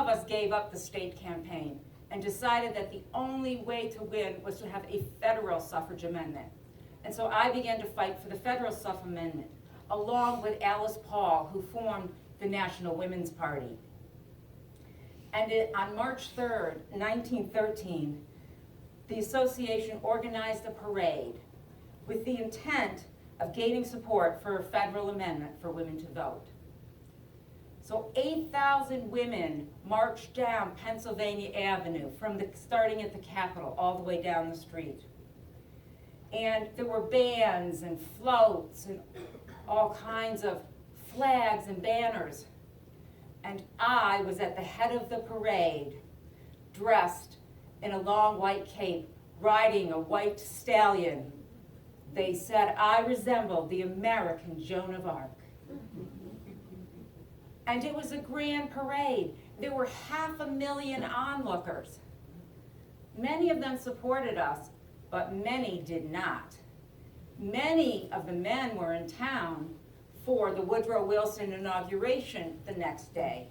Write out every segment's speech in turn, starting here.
of us gave up the state campaign and decided that the only way to win was to have a federal suffrage amendment. And so I began to fight for the federal suffrage amendment, along with Alice Paul, who formed the National Women's Party. And on March 3rd, 1913, the association organized a parade with the intent of gaining support for a federal amendment for women to vote. So 8,000 women marched down Pennsylvania Avenue, starting at the Capitol all the way down the street. And there were bands and floats and all kinds of flags and banners. And I was at the head of the parade, dressed in a long white cape, riding a white stallion. They said I resembled the American Joan of Arc. And it was a grand parade. There were 500,000 onlookers. Many of them supported us, but many did not. Many of the men were in town for the Woodrow Wilson inauguration the next day.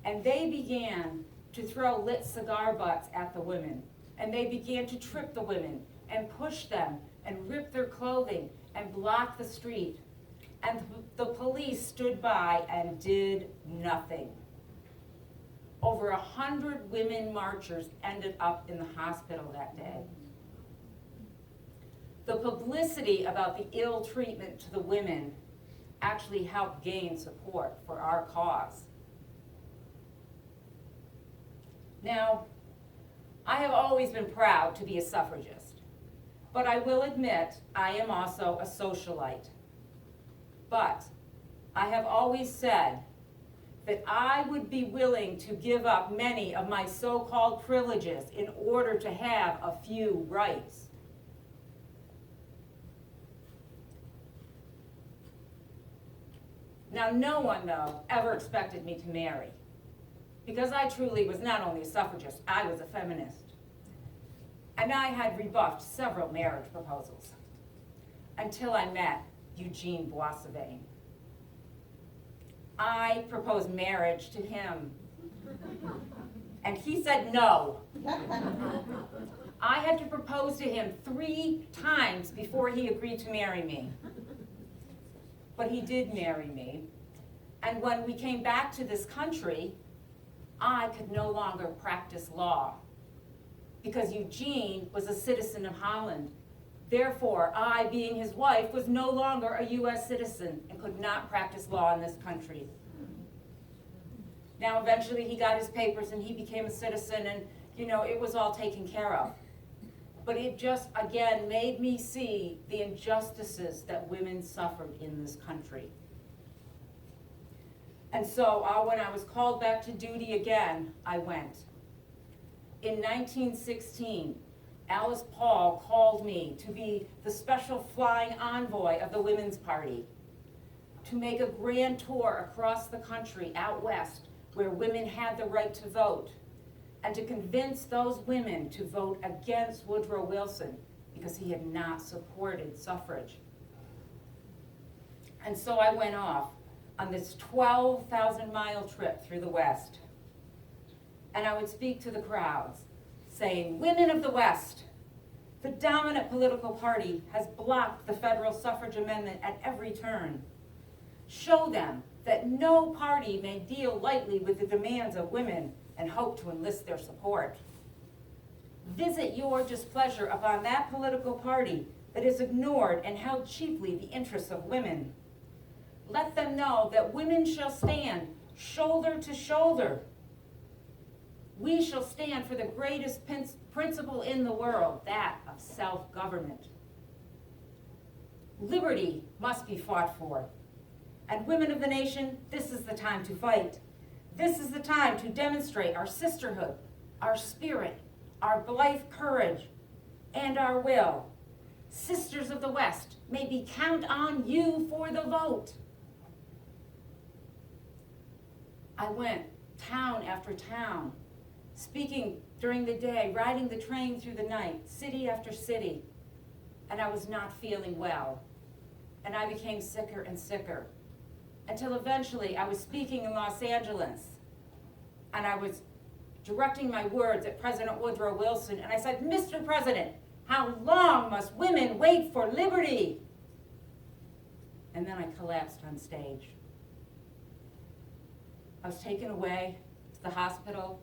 And they began to throw lit cigar butts at the women. And they began to trip the women and push them and rip their clothing and block the street. And the police stood by and did nothing. Over 100 women marchers ended up in the hospital that day. The publicity about the ill treatment to the women actually helped gain support for our cause. Now, I have always been proud to be a suffragist, but I will admit I am also a socialite. But I have always said that I would be willing to give up many of my so-called privileges in order to have a few rights. Now, no one, though, ever expected me to marry, because I truly was not only a suffragist, I was a feminist. And I had rebuffed several marriage proposals until I met Eugene Boissevin. I proposed marriage to him, and he said no. I had to propose to him 3 times before he agreed to marry me. But he did marry me, and when we came back to this country, I could no longer practice law because Eugene was a citizen of Holland. Therefore, I, being his wife, was no longer a U.S. citizen and could not practice law in this country. Now, eventually he got his papers and he became a citizen, and it was all taken care of. But it just, again, made me see the injustices that women suffered in this country. And so when I was called back to duty again, I went. In 1916, Alice Paul called me to be the special flying envoy of the Women's Party, to make a grand tour across the country out west where women had the right to vote, and to convince those women to vote against Woodrow Wilson because he had not supported suffrage. And so I went off on this 12,000-mile trip through the West. And I would speak to the crowds, saying, "Women of the West, the dominant political party has blocked the federal suffrage amendment at every turn. Show them that no party may deal lightly with the demands of women and hope to enlist their support. Visit your displeasure upon that political party that has ignored and held cheaply the interests of women. Let them know that women shall stand shoulder to shoulder. We shall stand for the greatest principle in the world, that of self-government. Liberty must be fought for. And women of the nation, this is the time to fight. This is the time to demonstrate our sisterhood, our spirit, our blithe courage, and our will. Sisters of the West, may we count on you for the vote." I went town after town, speaking during the day, riding the train through the night, city after city, and I was not feeling well. And I became sicker and sicker, until eventually I was speaking in Los Angeles. and I was directing my words at President Woodrow Wilson, and I said, "Mr. President, how long must women wait for liberty?" And then I collapsed on stage. I was taken away to the hospital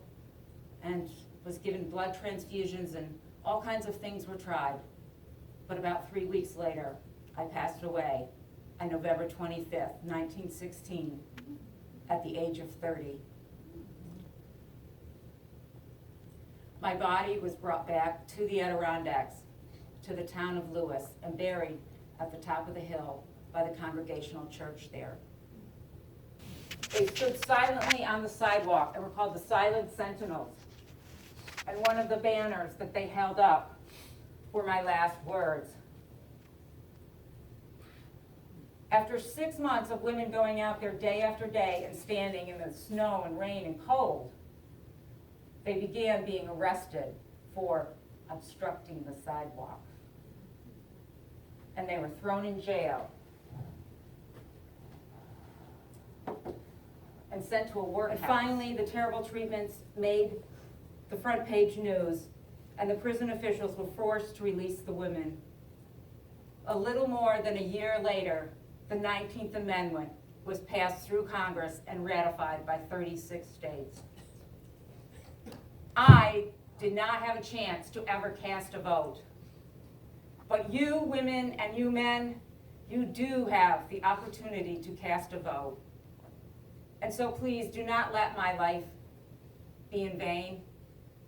and was given blood transfusions, and all kinds of things were tried. But about 3 weeks later, I passed away on November 25th, 1916, at the age of 30. My body was brought back to the Adirondacks, to the town of Lewis, and buried at the top of the hill by the Congregational Church there. They stood silently on the sidewalk and were called the Silent Sentinels. And one of the banners that they held up were my last words. After 6 months of women going out there day after day and standing in the snow and rain and cold, they began being arrested for obstructing the sidewalk. And they were thrown in jail and sent to a workhouse. And finally, the terrible treatments made the front page news, and the prison officials were forced to release the women. A little more than a year later, the 19th Amendment was passed through Congress and ratified by 36 states. I did not have a chance to ever cast a vote. But you women and you men, you do have the opportunity to cast a vote. And so please do not let my life be in vain.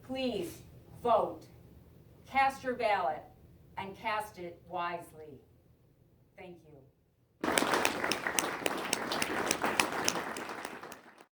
Please vote, cast your ballot, and cast it wisely. Thank you.